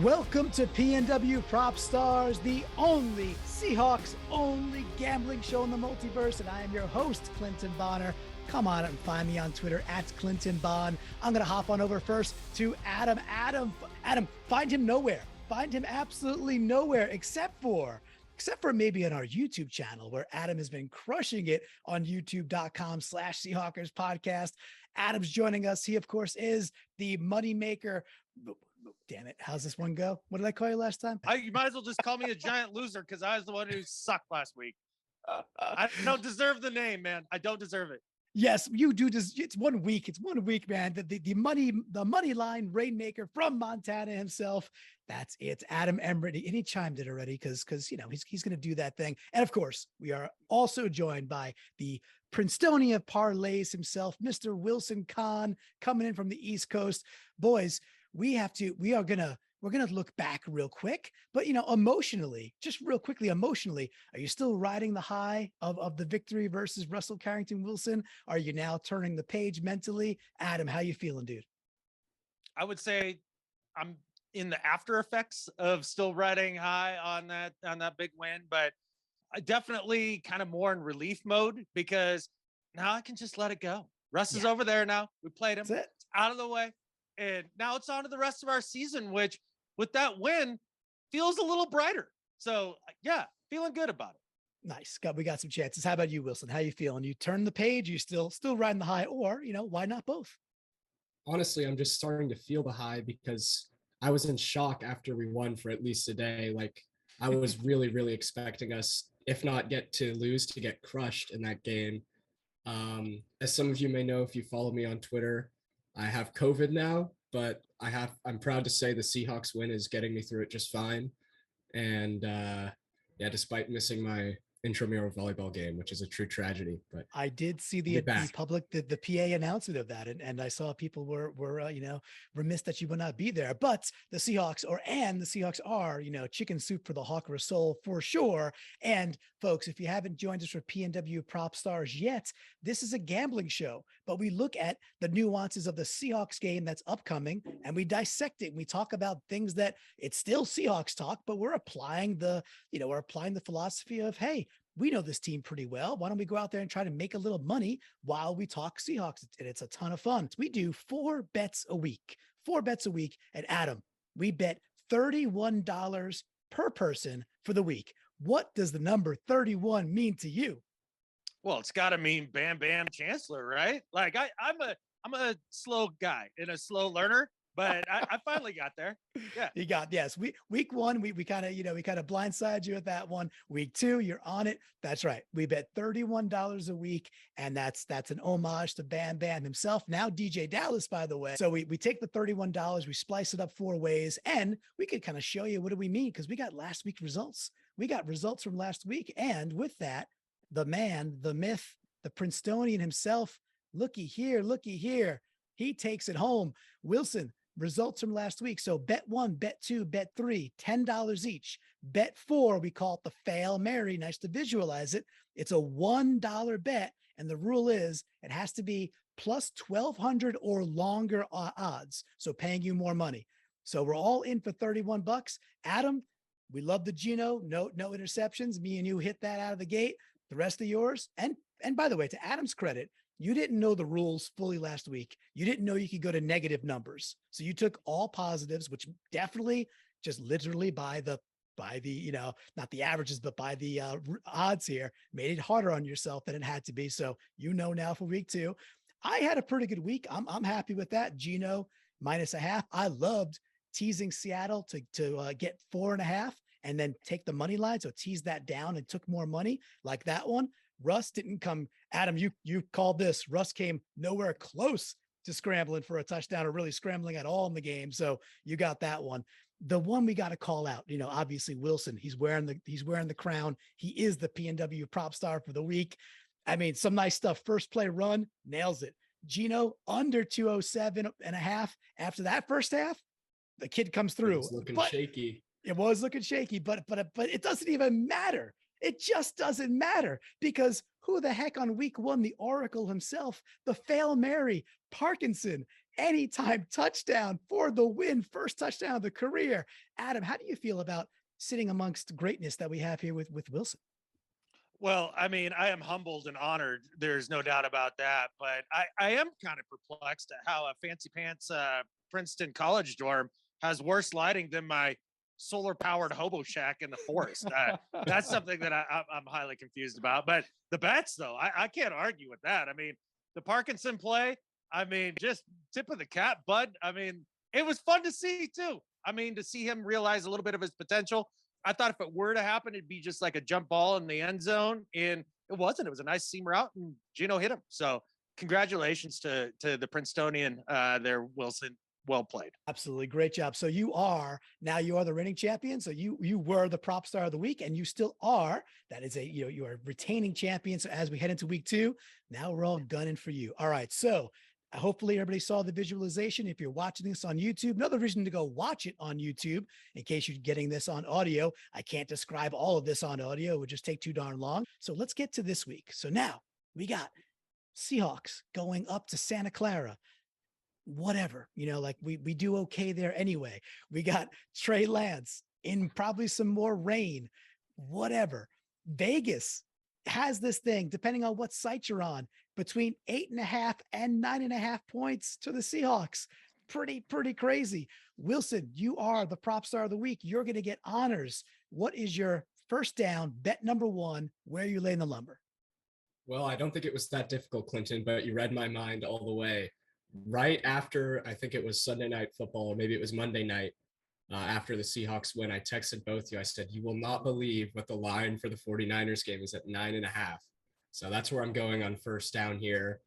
Welcome to PNW Prop Stars, the only Seahawks only gambling show in the multiverse. And I am your host, Clinton Bonner. Come on and find me on Twitter at Clinton Bon. I'm going to hop on over first to Adam. Adam, find him nowhere. Find him absolutely nowhere except for maybe on our YouTube channel, where Adam has been crushing it on youtube.com/Seahawkers podcast. Adam's joining us. He, of course, is the moneymaker. Damn it. How's this one go? What did I call you last time? You might as well just call me a giant loser because I was the one who sucked last week. I don't deserve the name, man. I don't deserve it. Yes, you do. It's 1 week. It's 1 week, man. The money line rainmaker from Montana himself. That's it. Adam Emmerich. And he chimed it already because he's going to do that thing. And of course, we are also joined by the Princetonian of parlays himself, Mr. Wilson Kahn, coming in from the East Coast. Boys, we're going to look back real quick, but emotionally, are you still riding the high of the victory versus Russell Carrington Wilson? Are you now turning the page mentally? Adam, how you feeling, dude? I would say I'm in the after effects of still riding high on that big win, but I definitely kind of more in relief mode because now I can just let it go. Russ is over there now. We played him. It's out of the way. And now it's on to the rest of our season, which with that win feels a little brighter. So yeah, feeling good about it. Nice. We got some chances. How about you, Wilson? How you feeling? You turn the page, you still riding the high, or why not both? Honestly, I'm just starting to feel the high because I was in shock after we won for at least a day. Like I was really, really expecting us, if not get to lose, to get crushed in that game. As some of you may know, if you follow me on Twitter, I have COVID now, but I'm proud to say the Seahawks win is getting me through it just fine. And despite missing my intramural volleyball game, which is a true tragedy, but I did see the PA announcement of that. And I saw people were remiss that you would not be there, but the Seahawks are, chicken soup for the Hawker soul for sure. And folks, if you haven't joined us for PNW Prop Stars yet, this is a gambling show, but we look at the nuances of the Seahawks game that's upcoming and we dissect it. We talk about things that it's still Seahawks talk, but we're applying the philosophy of, hey, we know this team pretty well. Why don't we go out there and try to make a little money while we talk Seahawks? And it's a ton of fun. We do 4 bets a week. And Adam, we bet $31 per person for the week. What does the number 31 mean to you? Well, it's got to mean Bam Bam Chancellor, right? Like I'm a slow guy and a slow learner, but I finally got there. Yeah. Week 1, we kind of blindsided you with that one. Week 2, you're on it. That's right. We bet $31 a week. And that's an homage to Bam Bam himself. Now DJ Dallas, by the way. So we take the $31, we splice it up 4 ways, and we could kind of show you what do we mean? Because we got last week's results. We got results from last week. And with that, the man, the myth, the Princetonian himself, looky here. He takes it home. Wilson, results from last week. So bet 1, bet 2, bet 3, $10 each. Bet 4, we call it the Fail Mary. Nice to visualize it. It's a $1 bet. And the rule is it has to be plus 1,200 or longer odds. So paying you more money. So we're all in for $31. Adam, we love the Geno. No interceptions. Me and you hit that out of the gate. The rest of yours. And by the way, to Adam's credit, you didn't know the rules fully last week. You didn't know you could go to negative numbers. So you took all positives, which definitely just literally by the, not the averages, but by the odds here, made it harder on yourself than it had to be. So now for week 2, I had a pretty good week. I'm happy with that. Geno -0.5. I loved teasing Seattle to get 4.5 and then take the money line. So tease that down and took more money like that one. Russ didn't come. Adam, you called this. Russ came nowhere close to scrambling for a touchdown or really scrambling at all in the game. So you got that one. The one we got to call out, obviously Wilson, he's wearing the crown. He is the PNW prop star for the week. I mean, some nice stuff. First play run, nails it. Geno under 207.5. After that first half, the kid comes through. It's looking shaky. It was looking shaky, but it doesn't even matter. It just doesn't matter because who the heck on week 1, the Oracle himself, the Fail Mary, Parkinson, anytime touchdown for the win. First touchdown of the career. Adam, how do you feel about sitting amongst greatness that we have here with Wilson? Well, I mean, I am humbled and honored. There's no doubt about that. But I am kind of perplexed at how a fancy pants Princeton college dorm has worse lighting than my solar powered hobo shack in the forest. That's something that I'm highly confused about. But the bets, though, I can't argue with that. I mean, the Parkinson play, I mean, just tip of the cap, bud. I mean, it was fun to see, too. I mean, to see him realize a little bit of his potential. I thought if it were to happen, it'd be just like a jump ball in the end zone. And it wasn't. It was a nice seam route, and Geno hit him. So congratulations to the Princetonian there, Wilson. Well played. Absolutely. Great job. So you are the reigning champion. So you were the prop star of the week, and you still are. That is you are retaining champion. So as we head into week 2, now we're all gunning for you. All right. So hopefully everybody saw the visualization. If you're watching this on YouTube, another reason to go watch it on YouTube in case you're getting this on audio. I can't describe all of this on audio. It would just take too darn long. So let's get to this week. So now we got Seahawks going up to Santa Clara. Whatever, like we do okay there anyway. We got Trey Lance in probably some more rain, whatever. Vegas has this thing, depending on what site you're on, between 8.5 and 9.5 points to the Seahawks. Pretty crazy. Wilson, you are the prop star of the week. You're going to get honors. What is your first down bet number 1? Where are you laying the lumber? Well, I don't think it was that difficult, Clinton, but you read my mind all the way. Right after, I think it was Sunday Night Football, or maybe it was Monday night, after the Seahawks win, I texted both of you. I said, you will not believe what the line for the 49ers game is at 9.5. So that's where I'm going on first down here.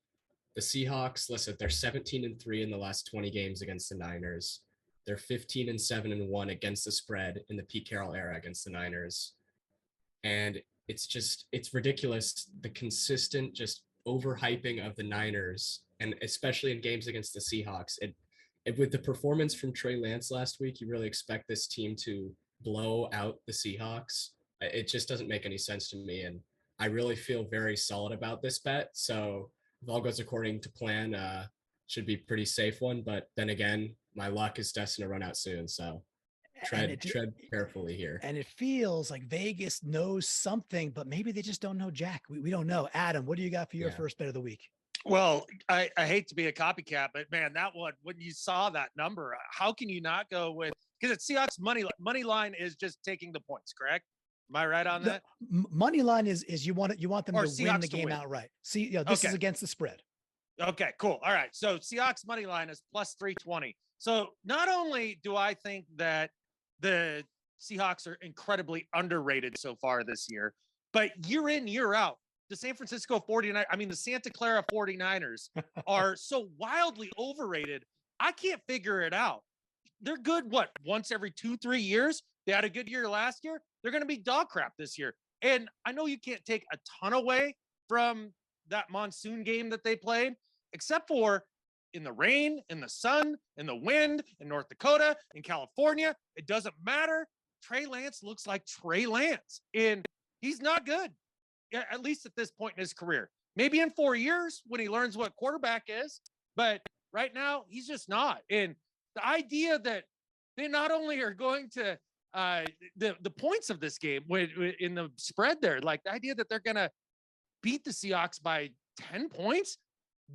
The Seahawks, listen, they're 17-3 in the last 20 games against the Niners. They're 15-7-1 against the spread in the Pete Carroll era against the Niners. And it's ridiculous, the consistent just overhyping of the Niners, and especially in games against the Seahawks. With the performance from Trey Lance last week, you really expect this team to blow out the Seahawks. It just doesn't make any sense to me, and I really feel very solid about this bet. So if all goes according to plan, should be a pretty safe one. But then again, my luck is destined to run out soon, so tread carefully here. And it feels like Vegas knows something, but maybe they just don't know Jack. We don't know. Adam, what do you got for your first bet of the week? Well, I hate to be a copycat, but man, that one, when you saw that number, how can you not go with, because it's Seahawks money line is just taking the points, correct? Am I right on that? Money line is you want them or to win the game outright. See, this is against the spread. Okay, cool. All right. So Seahawks money line is plus 320. So not only do I think that the Seahawks are incredibly underrated so far this year, but year in, year out, the San Francisco 49ers, the Santa Clara 49ers are so wildly overrated. I can't figure it out. They're good, once every 2-3 years? They had a good year last year. They're going to be dog crap this year. And I know you can't take a ton away from that monsoon game that they played, except for in the rain, in the sun, in the wind, in North Dakota, in California. It doesn't matter. Trey Lance looks like Trey Lance, and he's not good, at least at this point in his career. Maybe in 4 years when he learns what quarterback is, but right now he's just not. And the idea that they not only are going to the points of this game in the spread there, like the idea that they're going to beat the Seahawks by 10 points,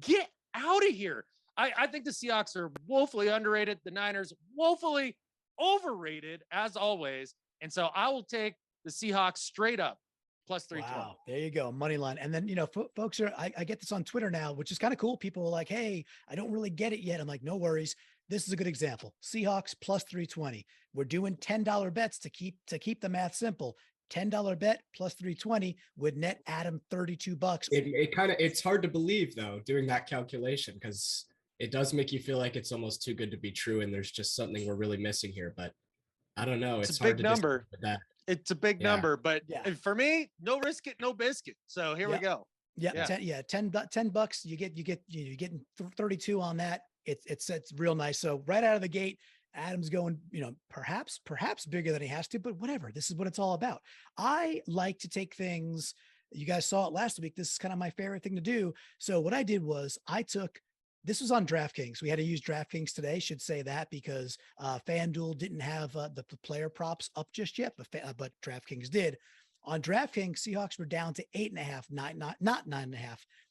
get out of here. I think the Seahawks are woefully underrated. The Niners woefully overrated as always. And so I will take the Seahawks straight up plus 320. Wow, there you go. Money line. And then, folks I get this on Twitter now, which is kind of cool. People are like, hey, I don't really get it yet. I'm like, no worries. This is a good example. Seahawks plus 320. We're doing $10 bets to keep the math simple. $10 bet plus 320 would net Adam $32. It's hard to believe though, doing that calculation, because it does make you feel like it's almost too good to be true. And there's just something we're really missing here, but I don't know. It's a hard big to number. That. It's a big number, but for me, no risk it, no biscuit. So here we go. $10. You're getting 32 on that. It's real nice. So right out of the gate, Adam's going, perhaps bigger than he has to, but whatever. This is what it's all about. I like to take things. You guys saw it last week. This is kind of my favorite thing to do. So what I did was I took this was on DraftKings. We had to use DraftKings today. Should say that because FanDuel didn't have the player props up just yet, but DraftKings did. On DraftKings, Seahawks were down to 8.5, not 9.5,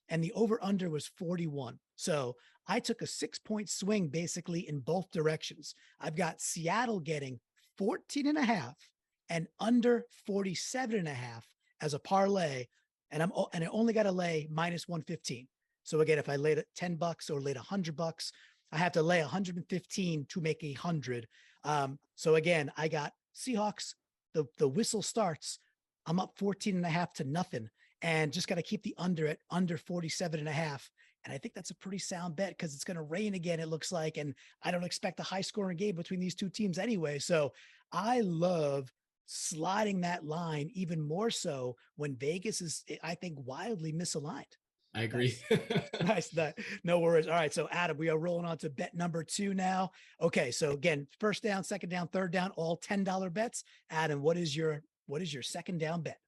and the over under was 41. So I took a 6-point swing basically in both directions. I've got Seattle getting 14.5 and under 47.5 as a parlay, and I only got to lay minus 115. So again, if I laid $10 or laid $100, I have to lay 115 to make 100. So again, I got Seahawks. The whistle starts. I'm up 14.5 to nothing, and just got to keep the under at under 47.5. And I think that's a pretty sound bet because it's going to rain again, it looks like. And I don't expect a high scoring game between these two teams anyway. So I love sliding that line even more so when Vegas is, I think, wildly misaligned. I agree. Nice. No worries. All right. So Adam, we are rolling on to bet number 2 now. Okay. So again, first down, second down, third down, all $10 bets. Adam, what is your second down bet?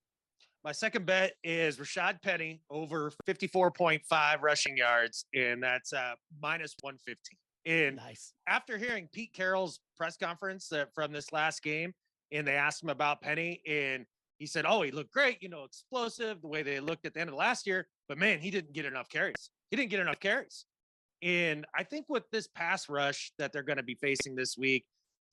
My second bet is Rashad Petty over 54.5 rushing yards, and that's minus 115. And nice. After hearing Pete Carroll's press conference from this last game, and they asked him about Penny, and he said, oh, he looked great, explosive, the way they looked at the end of last year, but man, he didn't get enough carries. And I think with this pass rush that they're going to be facing this week,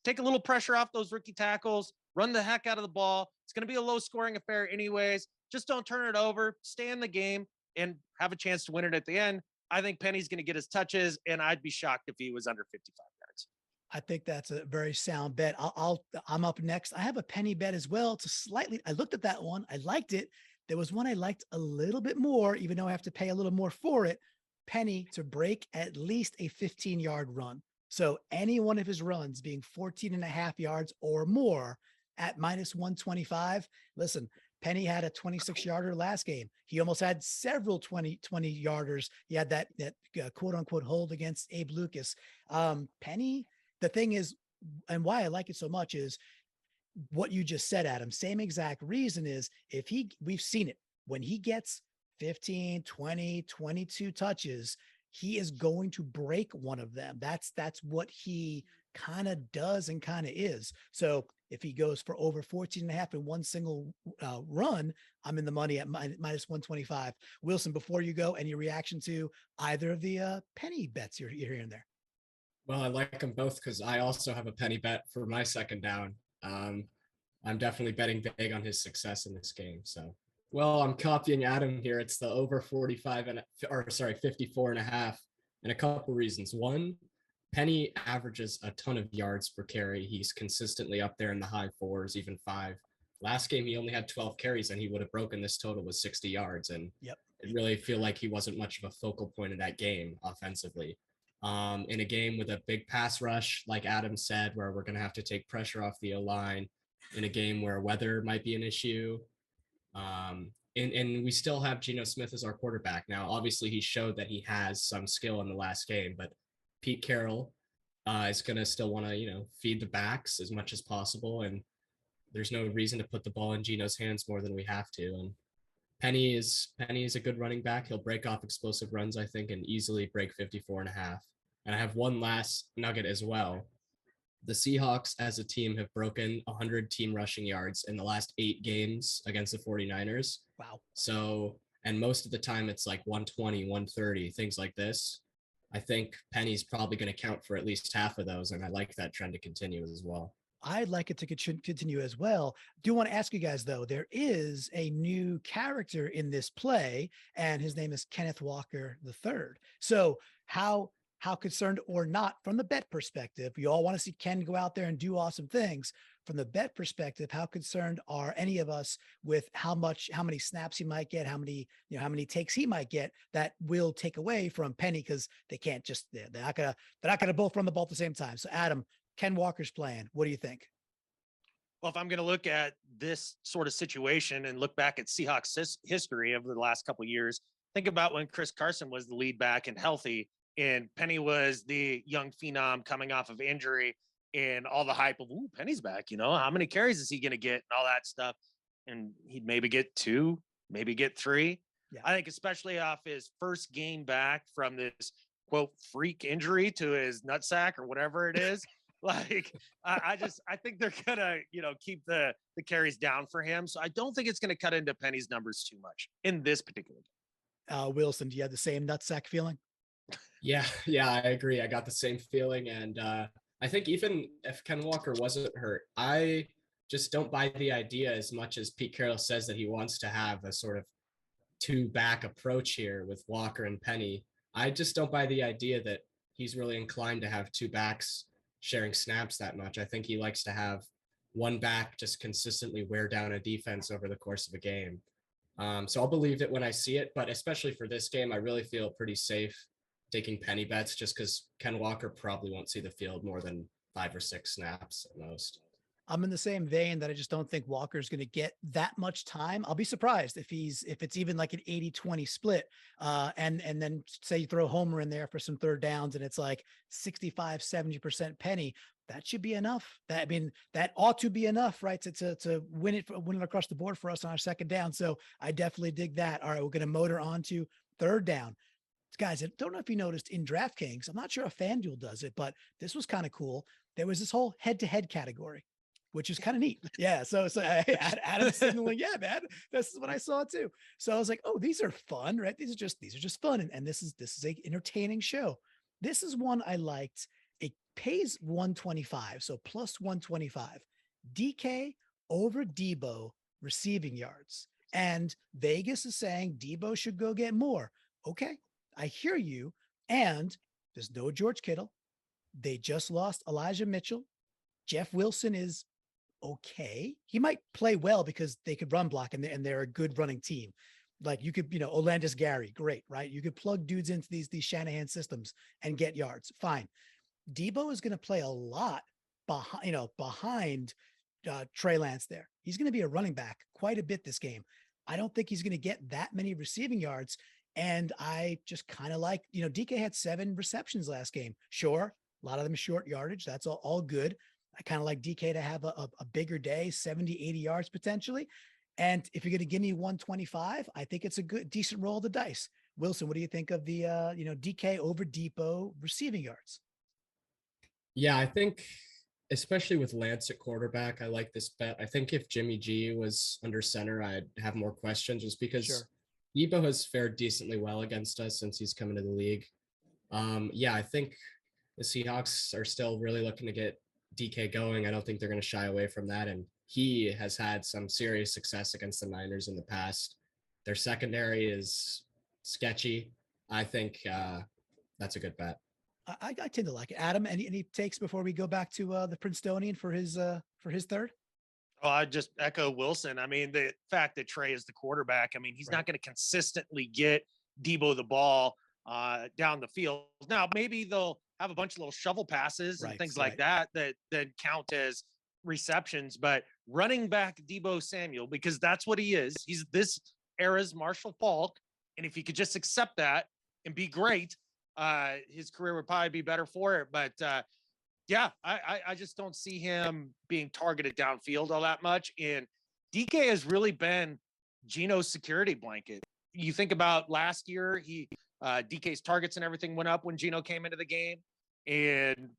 take a little pressure off those rookie tackles, run the heck out of the ball. It's going to be a low scoring affair anyways. Just don't turn it over, stay in the game, and have a chance to win it at the end. I think Penny's going to get his touches, and I'd be shocked if he was under 55 yards. I think that's a very sound bet. I'm up next. I have a Penny bet as well. I looked at that one. I liked it. There was one I liked a little bit more, even though I have to pay a little more for it. Penny to break at least a 15-yard run. So any one of his runs being 14.5 yards or more at minus 125. Listen, Penny had a 26-yarder last game. He almost had several 20-yarders. He had that quote unquote hold against Abe Lucas. Penny, the thing is, and why I like it so much is what you just said, Adam. Same exact reason is we've seen it when he gets 15, 20, 22 touches, he is going to break one of them. That's what he kind of does and kind of is. So if he goes for over 14.5 in one single run, I'm in the money at minus 125. Wilson, before you go, any reaction to either of the Penny bets you're hearing there? Well, I like them both because I also have a Penny bet for my second down. I'm definitely betting big on his success in this game. So, well, I'm copying Adam here. It's the over 54.5, and a couple reasons. One, Penny averages a ton of yards per carry. He's consistently up there in the high 4s, even 5. Last game, he only had 12 carries, and he would have broken this total with 60 yards. And Yep. It really feel like he wasn't much of a focal point in that game offensively. In a game with a big pass rush, like Adam said, where we're going to have to take pressure off the O-line, in a game where weather might be an issue. And we still have Geno Smith as our quarterback. Now, obviously, he showed that he has some skill in the last game, but Pete Carroll is going to still want to, feed the backs as much as possible. And there's no reason to put the ball in Geno's hands more than we have to. And Penny is a good running back. He'll break off explosive runs, I think, and easily break 54.5. And I have one last nugget as well. The Seahawks as a team have broken 100 team rushing yards in the last 8 games against the 49ers. Wow. So, and most of the time it's like 120, 130, things like this. I think Penny's probably going to count for at least half of those. And I like that trend to continue as well. I'd like it to continue as well. Do want to ask you guys, though, there is a new character in this play, and his name is Kenneth Walker III. So how concerned or not from the bet perspective, we all want to see Ken go out there and do awesome things. From the bet perspective, how concerned are any of us with how many snaps he might get, how many takes he might get that will take away from Penny, because they can't just, they're not gonna both run the ball at the same time. So Adam, Ken Walker's playing. What do you think? Well, if I'm going to look at this sort of situation and look back at Seahawks history over the last couple of years, think about when Chris Carson was the lead back and healthy, and Penny was the young phenom coming off of injury, and all the hype of, ooh, Penny's back, how many carries is he going to get and all that stuff. And he'd maybe get 2, maybe get 3. Yeah. I think especially off his first game back from this quote freak injury to his nutsack or whatever it is. Like I think they're gonna, keep the carries down for him. So I don't think it's gonna cut into Penny's numbers too much in this particular game. Wilson, do you have the same nutsack feeling? Yeah, I agree. I got the same feeling. And I think even if Ken Walker wasn't hurt, I just don't buy the idea as much as Pete Carroll says that he wants to have a sort of two-back approach here with Walker and Penny. I just don't buy the idea that he's really inclined to have two backs sharing snaps that much. I think he likes to have one back just consistently wear down a defense over the course of a game. So I'll believe it when I see it, but especially for this game, I really feel pretty safe taking penny bets just because Ken Walker probably won't see the field more than 5 or 6 snaps at most. I'm in the same vein that I just don't think Walker's going to get that much time. I'll be surprised if it's even like an 80-20 split. And then say you throw Homer in there for some third downs and it's like 65-70% Penny. That should be enough. That ought to be enough, right? To win it across the board for us on our second down. So I definitely dig that. All right, we're going to motor on to third down. Guys, I don't know if you noticed in DraftKings, I'm not sure if FanDuel does it, but this was kind of cool. There was this whole head-to-head category, which is kind of neat. Yeah. So Adam's signaling, yeah, man, this is what I saw too. So I was like, oh, these are fun, right? These are just fun. And this is a entertaining show. This is one I liked. It pays 125. So plus 125. DK over Debo receiving yards. And Vegas is saying Debo should go get more. Okay. I hear you. And there's no George Kittle. They just lost Elijah Mitchell. Jeff Wilson is okay. He might play well because they could run block and they're a good running team. Like you could, Olandis Gary, great, right? You could plug dudes into these Shanahan systems and get yards. Fine. Debo is going to play a lot behind Trey Lance there. He's going to be a running back quite a bit this game. I don't think he's going to get that many receiving yards. And I just kind of like, DK had 7 receptions last game. Sure. A lot of them short yardage. That's all good. I kind of like DK to have a bigger day, 70, 80 yards potentially. And if you're going to give me 125, I think it's a decent roll of the dice. Wilson, what do you think of the, DK over Depot receiving yards? Yeah, I think especially with Lance at quarterback, I like this bet. I think if Jimmy G was under center, I'd have more questions just because Sure. Debo has fared decently well against us since he's come into the league. Yeah, I think the Seahawks are still really looking to get DK going. I don't think they're going to shy away from that. And he has had some serious success against the Niners in the past. Their secondary is sketchy. I think that's a good bet. I tend to like it. Adam, any takes before we go back to the Princetonian for his third? Oh, I just echo Wilson. I mean, the fact that Trey is the quarterback, I mean, he's not going to consistently get Debo the ball down the field. Now, maybe they'll have a bunch of little shovel passes and things like that count as receptions, but running back Debo Samuel, because that's what he is. He's this era's Marshall Faulk. And if he could just accept that and be great, his career would probably be better for it. But yeah, I just don't see him being targeted downfield all that much. And DK has really been Geno's security blanket. You think about last year, DK's targets and everything went up when Geno came into the game. And,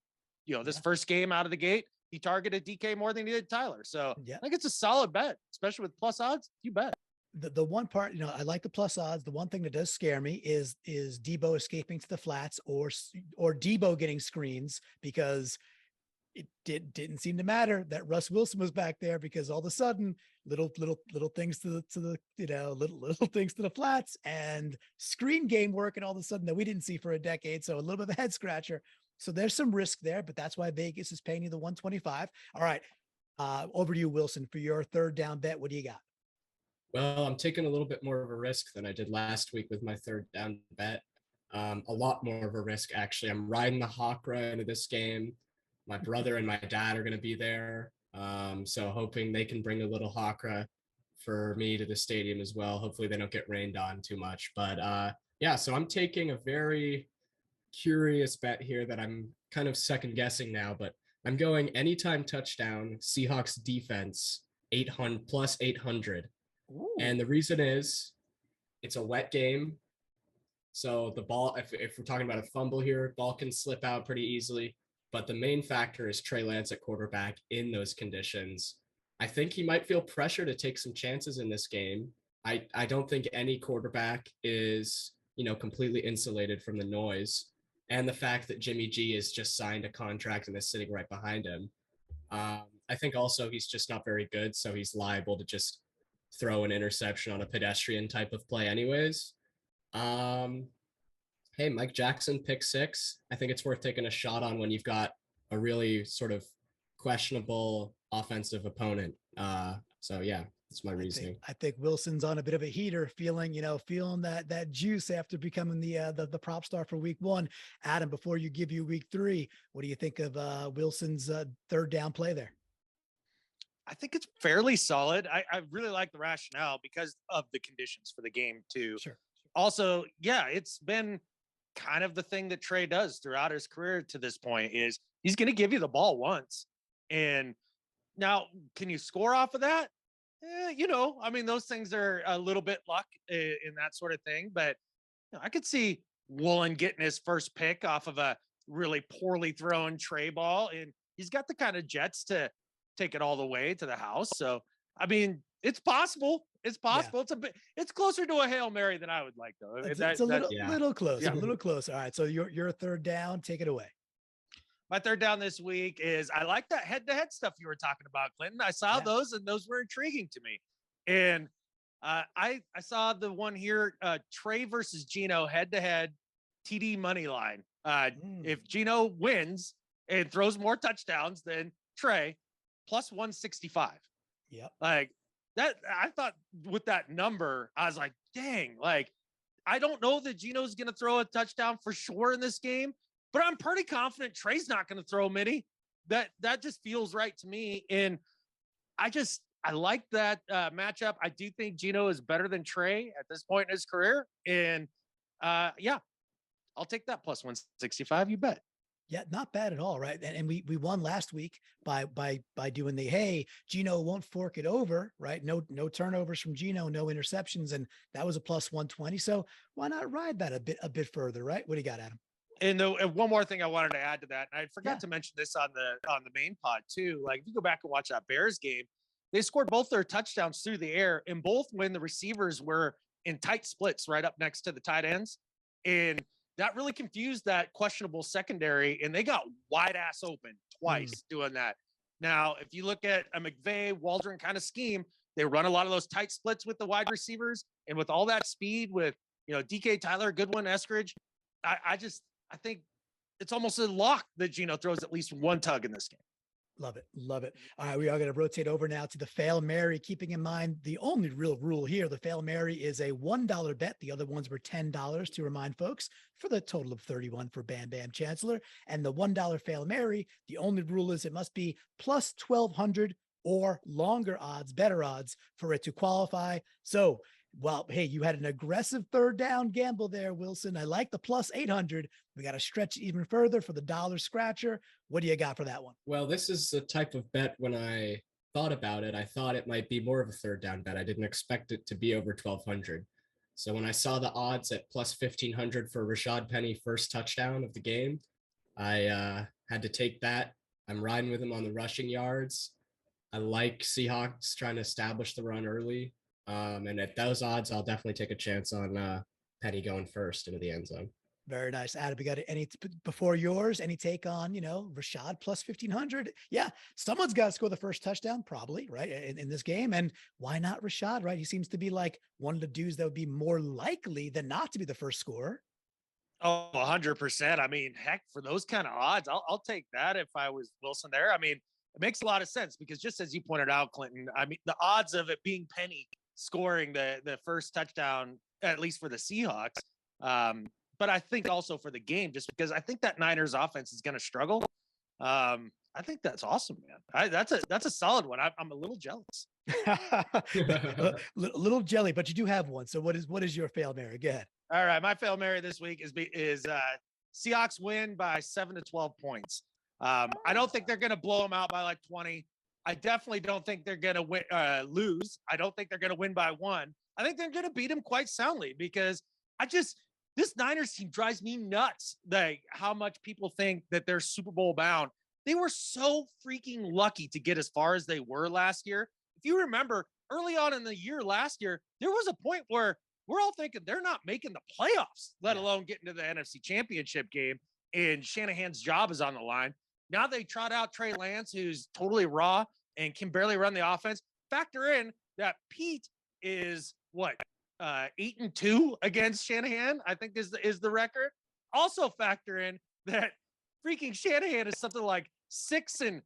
this first game out of the gate, he targeted DK more than he did Tyler. So I think it's a solid bet, especially with plus odds. You bet. The one part, I like the plus odds. The one thing that does scare me is Debo escaping to the flats or Debo getting screens, because it didn't seem to matter that Russ Wilson was back there, because all of a sudden little things to the little things to the flats and screen game work, and all of a sudden that we didn't see for a decade. So a little bit of a head scratcher. So there's some risk there, but that's why Vegas is paying you the 125. All right. Over to you, Wilson, for your third down bet. What do you got? Well, I'm taking a little bit more of a risk than I did last week with my third down bet. A lot more of a risk, actually. I'm riding the Hawkra into this game. My brother and my dad are going to be there. So hoping they can bring a little Hawkra for me to the stadium as well. Hopefully they don't get rained on too much. But yeah, so I'm taking a very curious bet here that I'm kind of second guessing now, but I'm going anytime touchdown, Seahawks defense, 800 plus 800. Ooh. And the reason is it's a wet game. So the ball, if we're talking about a fumble here, ball can slip out pretty easily. But the main factor is Trey Lance at quarterback in those conditions. I think he might feel pressure to take some chances in this game. I don't think any quarterback is, completely insulated from the noise. And the fact that Jimmy G has just signed a contract and is sitting right behind him. I think also he's just not very good, so he's liable to just throw an interception on a pedestrian type of play anyways. Hey, Mike Jackson, pick six. I think it's worth taking a shot on when you've got a really sort of questionable offensive opponent. So yeah, that's my reasoning. I think Wilson's on a bit of a heater, feeling that juice after becoming the prop star for week one. Adam, before you give you week three, what do you think of Wilson's third down play there? I think it's fairly solid. I really like the rationale because of the conditions for the game too. Sure. Also, yeah, it's been kind of the thing that Trey does throughout his career to this point is he's going to give you the ball once. And now, can you score off of that? I mean, those things are a little bit luck in that sort of thing. But I could see Woolen getting his first pick off of a really poorly thrown Trey ball. And he's got the kind of jets to take it all the way to the house. So, I mean, it's possible. It's possible. Yeah. It's closer to a Hail Mary than I would like, though. It's a little close. Yeah. A little close. All right. So your third down, take it away. My third down this week is I like that head-to-head stuff you were talking about, Clinton. I saw those, and those were intriguing to me. And I saw the one here, Trey versus Geno head-to-head TD money line. If Geno wins and throws more touchdowns than Trey, plus 165. Yep. Like that, I thought with that number, I was like, dang, like, I don't know that Geno's going to throw a touchdown for sure in this game, but I'm pretty confident Trey's not going to throw many. That just feels right to me. And I like that matchup. I do think Geno is better than Trey at this point in his career. And yeah, I'll take that plus 165. You bet. Yeah, not bad at all, right? And we won last week by doing hey, Geno won't fork it over, right? No turnovers from Geno, no interceptions, and that was a plus 120. So why not ride that a bit further, right? What do you got, Adam? And one more thing I wanted to add to that, and I forgot to mention this on the main pod too. Like if you go back and watch that Bears game, they scored both their touchdowns through the air, and both when the receivers were in tight splits right up next to the tight ends, and that really confused that questionable secondary, and they got wide ass open twice doing that. Now, if you look at a McVay, Waldron kind of scheme, they run a lot of those tight splits with the wide receivers, and with all that speed with DK, Tyler, Goodwin, Eskridge, I think it's almost a lock that Geno throws at least one tug in this game. Love it. Love it. All right. We are going to rotate over now to the Fail Mary, keeping in mind the only real rule here. The Fail Mary is a $1 bet. The other ones were $10 to remind folks, for the total of $31 for Bam Bam Chancellor. And the $1 Fail Mary, the only rule is it must be plus 1,200 or longer odds, better odds for it to qualify. So, well, hey, you had an aggressive third down gamble there, Wilson. I like the plus 800. We got to stretch even further for the dollar scratcher. What do you got for that one? Well, this is the type of bet when I thought about it, I thought it might be more of a third down bet. I didn't expect it to be over 1,200. So when I saw the odds at plus 1,500 for Rashad Petty first touchdown of the game, I had to take that. I'm riding with him on the rushing yards. I like Seahawks trying to establish the run early. And at those odds, I'll definitely take a chance on Petty going first into the end zone. Very nice. Adam, we got any before yours? Any take on, Rashad plus 1,500? Yeah, someone's got to score the first touchdown, probably, right, in this game. And why not Rashad, right? He seems to be like one of the dudes that would be more likely than not to be the first scorer. Oh, 100%. I mean, heck, for those kind of odds, I'll take that if I was Wilson there. I mean, it makes a lot of sense because just as you pointed out, Clinton, I mean, the odds of it being Penny scoring the first touchdown, at least for the Seahawks. But I think also for the game, just because I think that Niners offense is going to struggle. I think that's awesome, man. That's a solid one. I'm a little jealous. a little jelly, but you do have one. So what is your Fail Mary? Go ahead. All right. My Fail Mary this week is Seahawks win by 7 to 12 points. I don't think they're going to blow them out by like 20. I definitely don't think they're going to lose. I don't think they're going to win by 1. I think they're going to beat them quite soundly because this Niners team drives me nuts. Like how much people think that they're Super Bowl bound. They were so freaking lucky to get as far as they were last year. If you remember early on in the year last year, there was a point where we're all thinking they're not making the playoffs, let alone getting to the NFC Championship game. And Shanahan's job is on the line. Now they trot out Trey Lance, who's totally raw and can barely run the offense. Factor in that Pete is what, 8-2 against Shanahan, I think is the record. Also factor in that freaking Shanahan is something like 6-542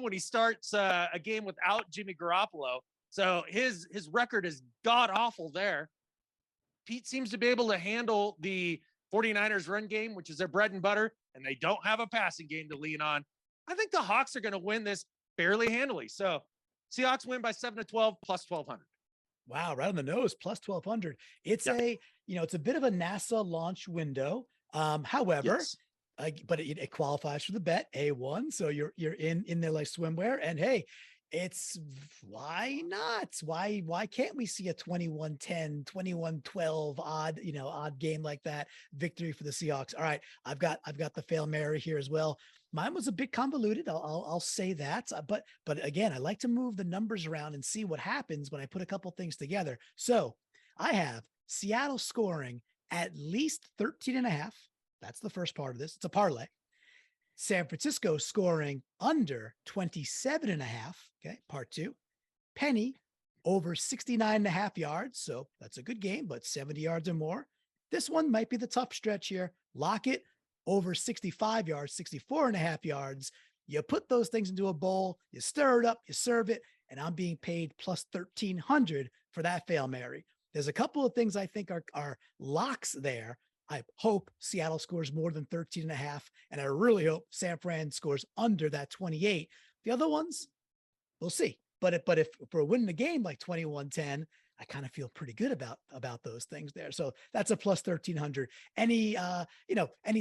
when he starts a game without Jimmy Garoppolo. So his record is god awful there. Pete seems to be able to handle the 49ers run game, which is their bread and butter, and they don't have a passing game to lean on. I think the Hawks are going to win this fairly handily. So Seahawks win by 7-12 plus 1,200. Wow, right on the nose, plus 1,200. It's it's a bit of a NASA launch window. However, Yes. But it qualifies for the bet A1. So you're in there like swimwear. And hey, it's why not? Why can't we see a 21-10, 21-12 odd game like that victory for the Seahawks? All right, I've got the Fail Mary here as well. Mine was a bit convoluted. I'll say that, but again, I like to move the numbers around and see what happens when I put a couple things together. So I have Seattle scoring at least 13.5. That's the first part of this. It's a parlay. San Francisco scoring under 27.5. Okay, part 2. Penny over 69.5 yards. So that's a good game, but 70 yards or more. This one might be the tough stretch here. Lockett over 65 yards, 64.5 yards. You put those things into a bowl, you stir it up, you serve it, and I'm being paid plus 1,300 for that Fail Mary. There's a couple of things I think are locks there. I hope Seattle scores more than 13.5, and I really hope San Fran scores under that 28. The other ones, we'll see. But if we're winning a game like 21-10, I kind of feel pretty good about those things there. So that's a plus 1,300. Any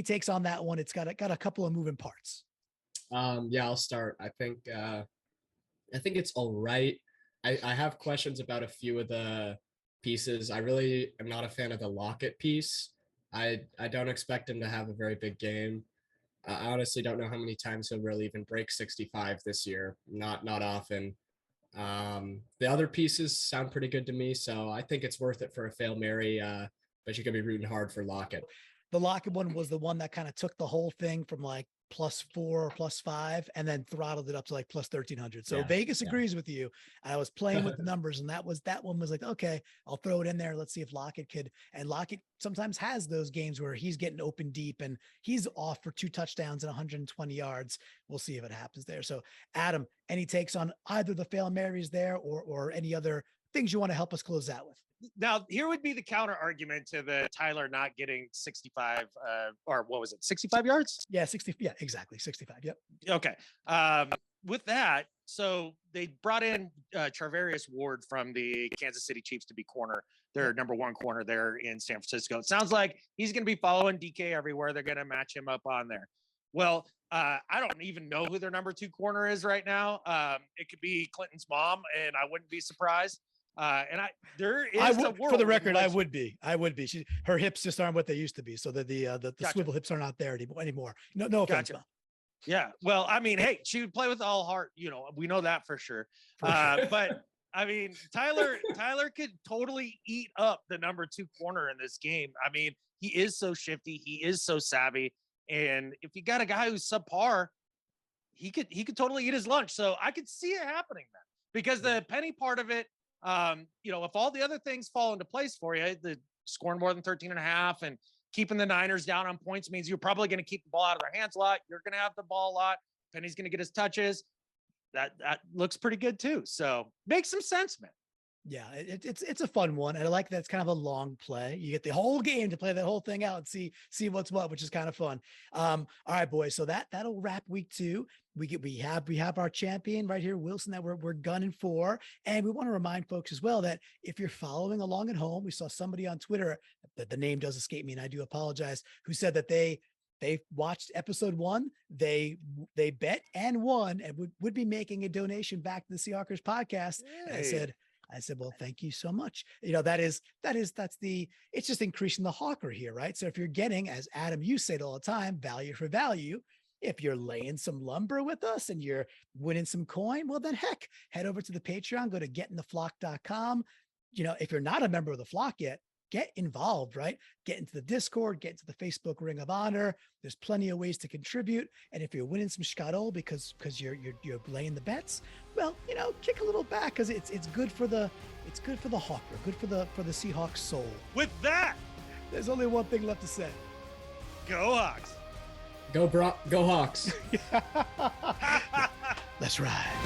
takes on that one? It's got a couple of moving parts. Yeah, I'll start. I think it's all right. I have questions about a few of the pieces. I really am not a fan of the Lockett piece. I don't expect him to have a very big game. I honestly don't know how many times he'll really even break 65 this year. Not often. The other pieces sound pretty good to me, so I think it's worth it for a Fail Mary, but you could be rooting hard for Lockett. The Lockett one was the one that kind of took the whole thing from like +4 or +5 and then throttled it up to like plus 1,300. So Vegas agrees with you. I was playing with the numbers, and that one was like, okay, I'll throw it in there. Let's see if Lockett could. And Lockett sometimes has those games where he's getting open deep and he's off for 2 touchdowns and 120 yards. We'll see if it happens there. So Adam, any takes on either the Fail Marys there or any other things you want to help us close out with? Now, here would be the counter argument to the Tyler not getting 65, or what was it, 65 yards? Yeah, 60. Yeah, exactly. 65. Yep. Okay. With that, so they brought in Charvarius Ward from the Kansas City Chiefs to be corner, their number 1 corner there in San Francisco. It sounds like he's going to be following DK everywhere. They're going to match him up on there. Well, I don't even know who their number 2 corner is right now. It could be Clinton's mom, and I wouldn't be surprised. There is a world for the record, I would be. Her hips just aren't what they used to be. So that the Gotcha. Swivel hips are not there anymore. No offense. Gotcha. Yeah. Well, I mean, hey, she would play with all heart. We know that for sure. But I mean, Tyler could totally eat up the number 2 corner in this game. I mean, he is so shifty. He is so savvy. And if you got a guy who's subpar, he could totally eat his lunch. So I could see it happening then, because the Penny part of it, if all the other things fall into place for you, the scoring more than 13.5 and keeping the Niners down on points means you're probably going to keep the ball out of their hands a lot. You're going to have the ball a lot. Penny's going to get his touches. That looks pretty good too. So makes some sense, man. Yeah, it's a fun one, and I like that it's kind of a long play. You get the whole game to play that whole thing out and see what's what, which is kind of fun. All right, boys. So that'll wrap week 2. We have our champion right here, Wilson, that we're gunning for, and we want to remind folks as well that if you're following along at home, we saw somebody on Twitter that the name does escape me, and I do apologize, who said that they watched episode 1, they bet and won, and would be making a donation back to the Seahawkers podcast. Hey. And I said, I said, well, thank you so much. It's just increasing the hawker here, right? So if you're getting, as Adam, you say it all the time, value for value, if you're laying some lumber with us and you're winning some coin, well, then heck, head over to the Patreon, go to getintheflock.com. If you're not a member of the flock yet, get involved, right? Get into the Discord, get into the Facebook Ring of Honor. There's plenty of ways to contribute. And if you're winning some shkadol because you're laying the bets, well, kick a little back because it's good for the hawker, good for the Seahawks soul. With that, there's only one thing left to say. Go Hawks. Go Hawks. Let's ride.